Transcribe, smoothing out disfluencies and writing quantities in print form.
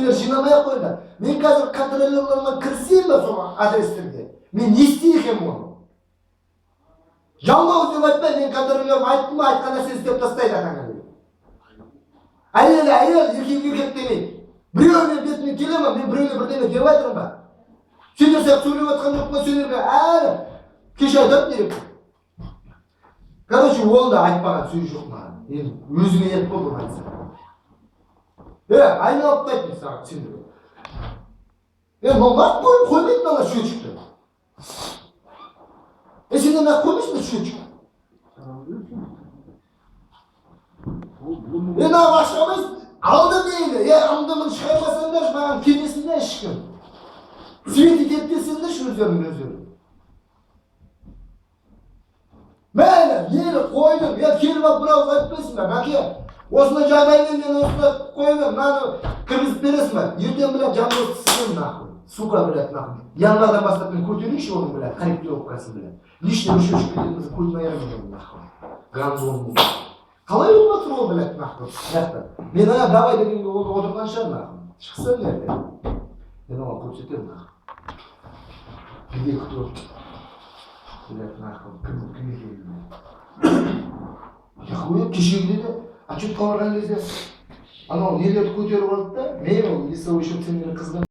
сендер жинамай ақ қойыңдар. Мен қазір контролерлермен кірісейін ба сол адрестерге? Мен не істеймін оны? Жалмауыз деп айтпай, мен контролерім айттым ба, айтқан нәрсені істеп тастайды атаңа. Әйел, еркек демейді. Біреуіне бетімен келемін, мен біреуіне бірдеме деп айтырмын ба? Сендер сияқты сөйлеп жатқан жоқ па, сендерге әлі кеше айтады дерек. Короче, ол да айтпаған сөз жоқ маған. Мен өзіме ет болдым айтса. Айналып айтпайды саған сендерге. Нақ қоймайды ана счетчикті. Сендер нақ қоймайсың ба счетчик? Нақ ашқамайсың. Алды дейді. Андымын шығармасаңдар маған келмесіңдер ешкім. Свет етеді десеңдерші өздерің. Мәлі, ел қойдым. Келіп алып бірауыз айтпайсың ба? Мәке, осындай жағдаймен мен осындай қойдым. Мынаны кіргізіп бересің ба? Ертең біләп жамбылып сіздің нақыл. Сука біләп нақыл. Январдан бастап мен көтерейінші оның біләп. Корректировкасын біләп. Лишний үшінші кететімізді көтмайырмын нақыл. Гранзон. Қалай олға тұр ол біләп нақыл? Мен ана давай дегенге отырған шығар нақыл. Шықса біләп. Мен оған көрсетемін нақыл. Бірге күтіп біләп нақыл. Кімге келді? Яқуя кешегіде де отчетқа барған кезде анау нелерді көтеріп алды да, мен ол листовой счет сендердің қызға